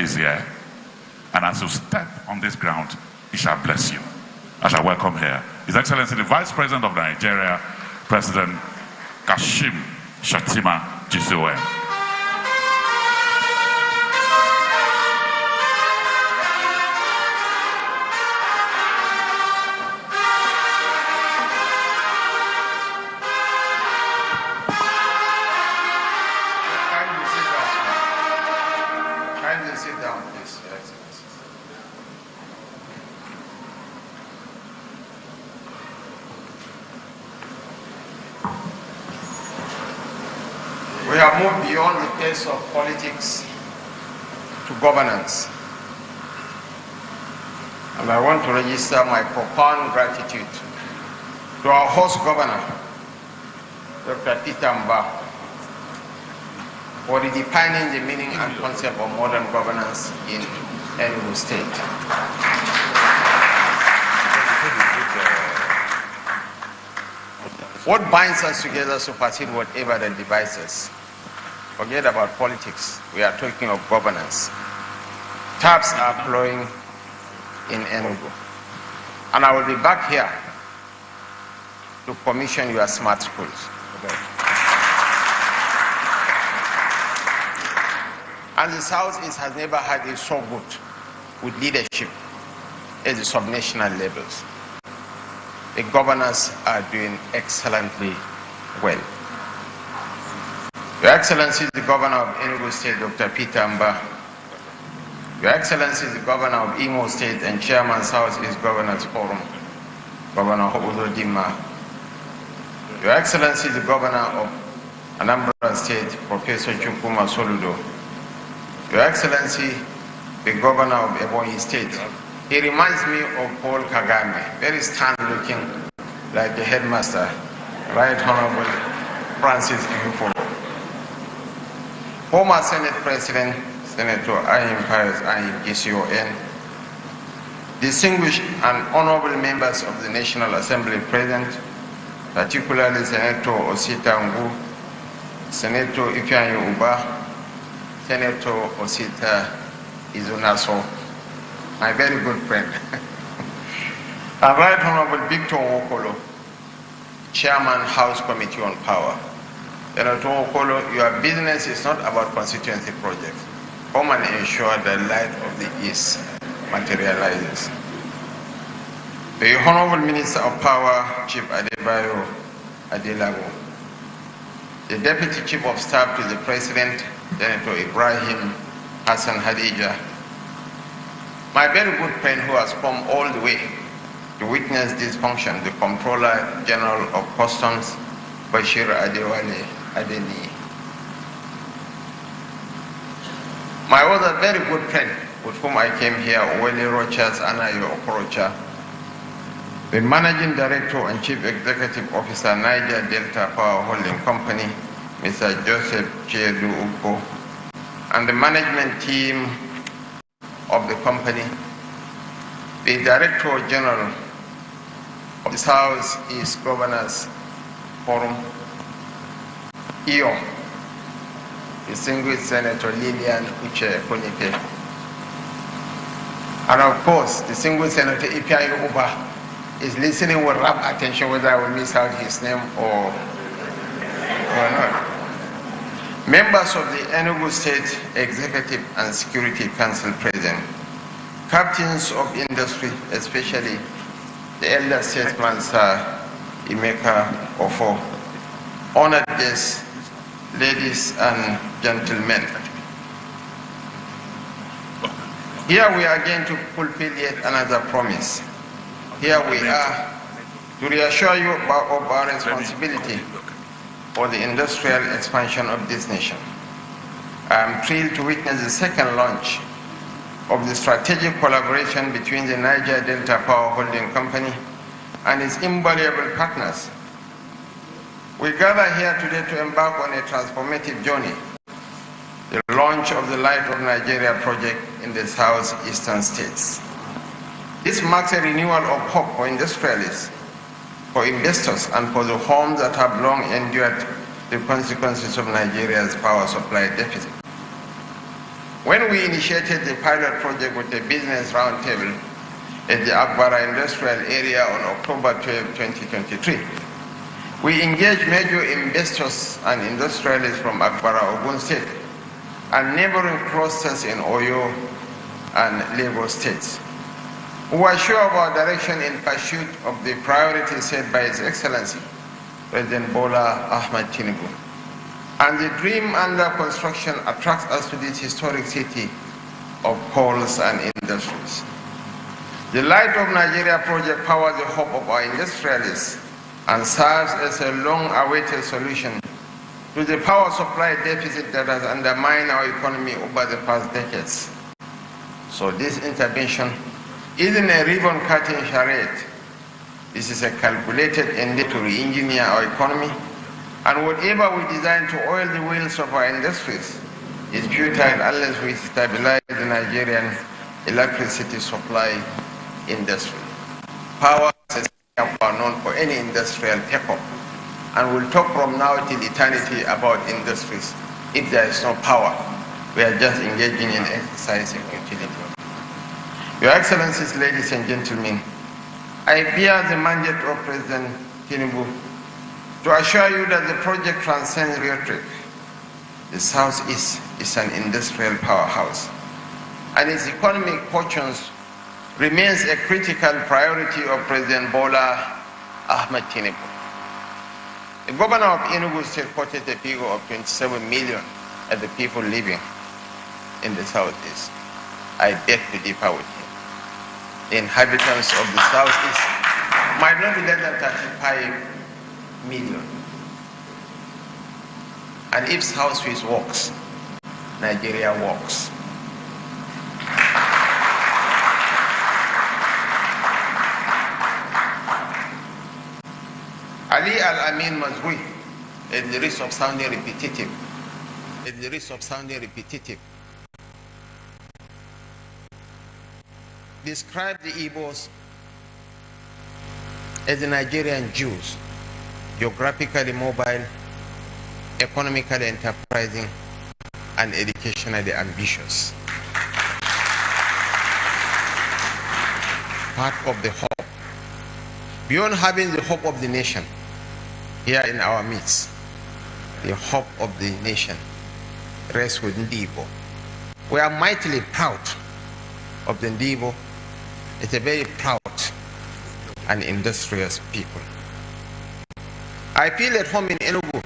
is here, and as you step on this ground, he shall bless you. I shall welcome here His Excellency the Vice President of Nigeria, President Kashim Shettima GCON. Kindly sit down, please, Your Excellency. We have moved beyond the place of politics to governance. And I want to register my profound gratitude to our host governor, Dr. Pitamba, for redefining the meaning and concept of modern governance in Enugu State. What binds us together supersedes whatever that divides us. Forget about politics. We are talking of governance. Taps are flowing in Enugu. And I will be back here to commission your smart schools. And the Southeast has never had it so good with leadership at the subnational levels. The governors are doing excellently well. Your Excellency, the Governor of Enugu State, Dr. Pitamba, Your Excellency, the Governor of Imo State and Chairman Southeast Governors Forum, Governor Hobuzo Dima, Your Excellency, the Governor of Anambra State, Professor Chukwuma Soludo, Your Excellency, the Governor of Ebonyi State. He reminds me of Paul Kagame, very stern-looking, like a headmaster, Right Honorable Francis Ihufo. Former Senate President, Senator Ayim Pius Ayim GCON. Distinguished and honorable members of the National Assembly present, particularly Senator Osita Ngu, Senator Ifeanyi Uba, Senator Osita Izunaso, my very good friend. And Right Honorable Victor Okolo, Chairman, House Committee on Power. Senator Okolo, your business is not about constituency projects. Come and ensure the light of the East materializes. The Honorable Minister of Power, Chief Adebayo Adelago. The Deputy Chief of Staff to the President, Senator Ibrahim Hassan Hadija. My very good friend who has come all the way to witness this function, the Comptroller General of Customs, Bashir Adewale Adeni. My other very good friend with whom I came here, Wele Rochas Anayo Okorocha, the Managing Director and Chief Executive Officer, Niger Delta Power Holding Company, Mr. Joseph Chiedu Uko, and the management team of the company, the Director General of the Southeast Governors Forum, EO, distinguished Senator Lillian Uche Konike, and of course, distinguished Senator Ifeanyi Uba is listening with rapt attention whether I will miss out his name or not. Members of the Enugu State Executive and Security Council present, captains of industry, especially the elder statesman, Sir Emeka Ofo, honored guests, ladies and gentlemen. Here we are going to fulfill yet another promise. Here we are to reassure you of our responsibility for the industrial expansion of this nation. I am thrilled to witness the second launch of the strategic collaboration between the Niger Delta Power Holding Company and its invaluable partners. We gather here today to embark on a transformative journey, the launch of the Light of Nigeria project in the southeastern states. This marks a renewal of hope for industrialists, for investors, and for the homes that have long endured the consequences of Nigeria's power supply deficit. When we initiated the pilot project with the Business Roundtable at the Akbara Industrial Area on October 12, 2023, we engaged major investors and industrialists from Akbara, Ogun State, and neighboring clusters in Oyo and Lagos states, who were sure of our direction in pursuit of the priorities set by His Excellency, President Bola Ahmed Tinubu. And the dream under construction attracts us to this historic city of coals and industries. The Light of Nigeria project powers the hope of our industrialists and serves as a long-awaited solution to the power supply deficit that has undermined our economy over the past decades. So this intervention isn't a ribbon-cutting charade. This is a calculated endeavor to re-engineer our economy, and whatever we design to oil the wheels of our industries is futile unless we stabilize the Nigerian electricity supply industry. Power is known for any industrial take-up, and we'll talk from now till eternity about industries. If there is no power, we are just engaging in exercising utility. Your Excellencies, ladies and gentlemen, I bear the mandate of President Tinubu to assure you that the project transcends rhetoric. The Southeast is an industrial powerhouse, and its economic fortunes remains a critical priority of President Bola Ahmed Tinubu. The governor of Enugu State quoted a figure of 27 million as the people living in the Southeast. I beg to differ with him. The inhabitants of the Southeast might not be less than 35 million. And if Southeast works, Nigeria works. Ali Al-Amin Mazrui, at the risk of sounding repetitive, described the Igbos as the Nigerian Jews, geographically mobile, economically enterprising, and educationally ambitious. Part of the hope. Beyond having the hope of the nation here in our midst, the hope of the nation rests with Ndibo. We are mightily proud of the Ndibo. It's a very proud and industrious people. I feel at home in Enugu.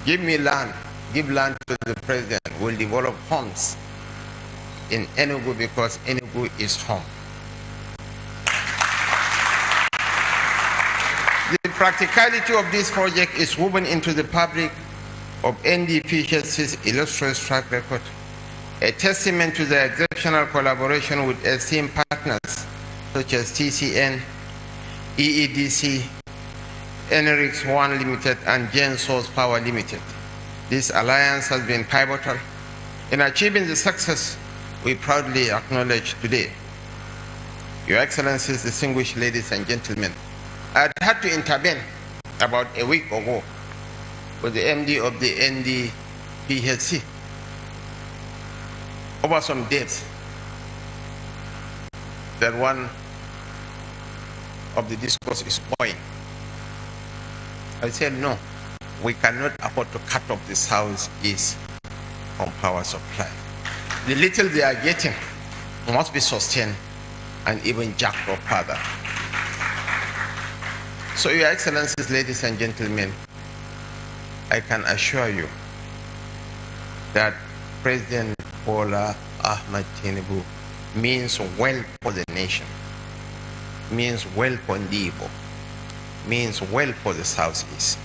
Give me land, give land to the president. We'll develop homes in Enugu because Enugu is home. The practicality of this project is woven into the fabric of NDPHS's illustrious track record, a testament to the exceptional collaboration with esteemed partners such as TCN, EEDC, Enrix One Limited, and Gen Source Power Limited. This alliance has been pivotal in achieving the success we proudly acknowledge today. Your Excellencies, distinguished ladies and gentlemen, I had to intervene about a week ago with the MD of the NDPHC over some debts that one of the discourse is owing. I said, no, we cannot afford to cut off the Southeast from power supply. The little they are getting must be sustained and even jacked up further. So, Your Excellencies, ladies and gentlemen, I can assure you that President Bola Ahmed Tinubu means well for the nation, means well for Ndibo, means well for the Southeast.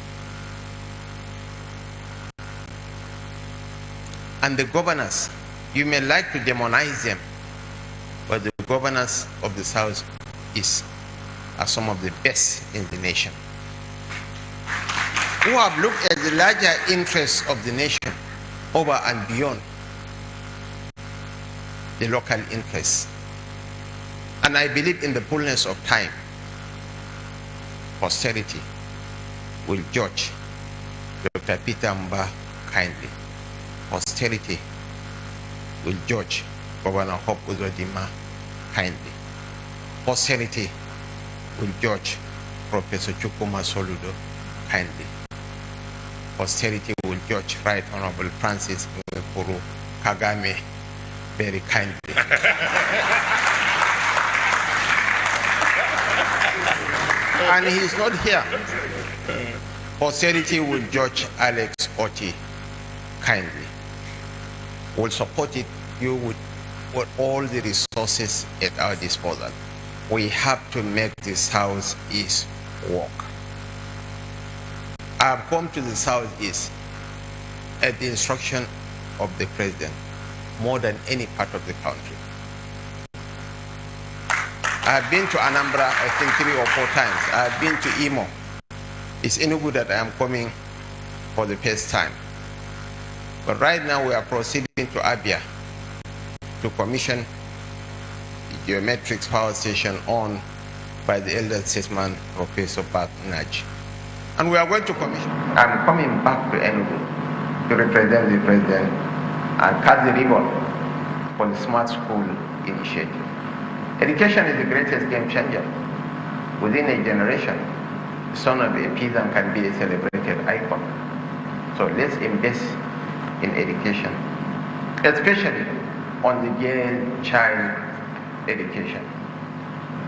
And the governors, you may like to demonize them, but the governors of the Southeast are some of the best in the nation, who have looked at the larger interests of the nation over and beyond the local interests. And I believe in the fullness of time, posterity will judge Dr. Peter Mba kindly. Posterity will judge Governor Hope Uzodinma kindly. Posterity will judge Professor Chukwuma Soludo kindly. Posterity will judge Right Honorable Francis Nwefuru Kagame very kindly. And he's not here. Posterity will judge Alex Otti kindly. We'll support you with all the resources at our disposal. We have to make the Southeast work. I've come to the Southeast at the instruction of the President more than any part of the country. I've been to Anambra, I think 3 or 4 times. I've been to Imo. It's Enugu that I am coming for the first time. But right now we are proceeding to Abia to commission the Remakrs power station owned by the elder statesman Professor Bat Naj. And we are going to commission. I'm coming back to Enugu to represent the President and cut the ribbon for the Smart School initiative. Education is the greatest game changer. Within a generation, the son of a peasant can be a celebrated icon. So let's invest in education, especially on the girl child education.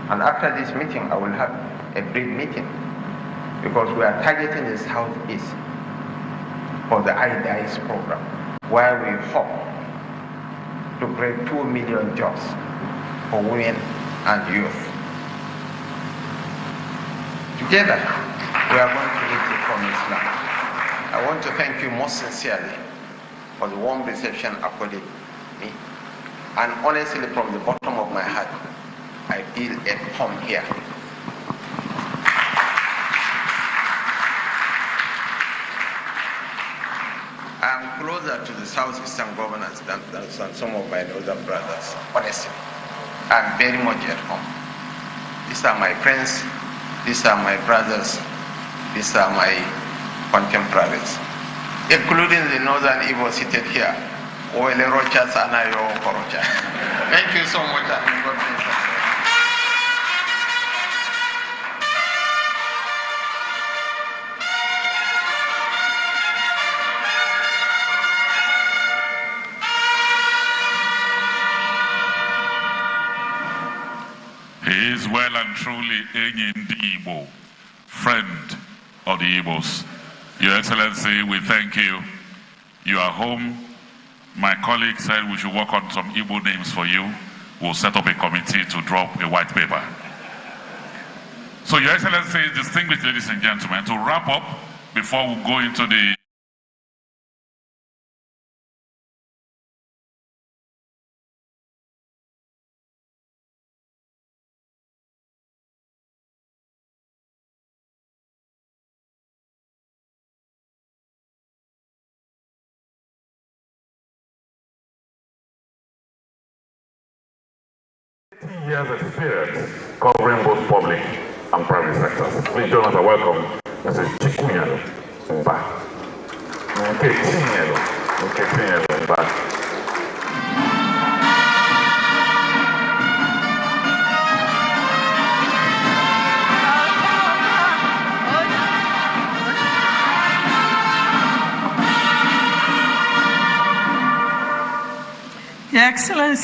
And after this meeting, I will have a brief meeting because we are targeting the Southeast for the IDICE program, where we hope to create 2 million jobs for women and youth. Together, we are going to reach the promised land. I want to thank you most sincerely for the warm reception accorded me. And honestly, from the bottom of my heart, I feel at home here. I'm closer to the Southeastern governors than some of my northern brothers, honestly. I'm very much at home. These are my friends, these are my brothers, these are my contemporaries, including the northern Igbo seated here. Thank you so much, and God bless you. He is well and truly Enyi Igbo, friend of the Igbos. Your Excellency, we thank you. You are home. My colleague said we should work on some Igbo names for you. We'll set up a committee to drop a white paper. So, Your Excellency, distinguished ladies and gentlemen, to wrap up before we go into the years experience covering both public and private sectors. Please join us and welcome Mr. Chikunyalo Mba. Chikunyalo Mba. Your Excellency,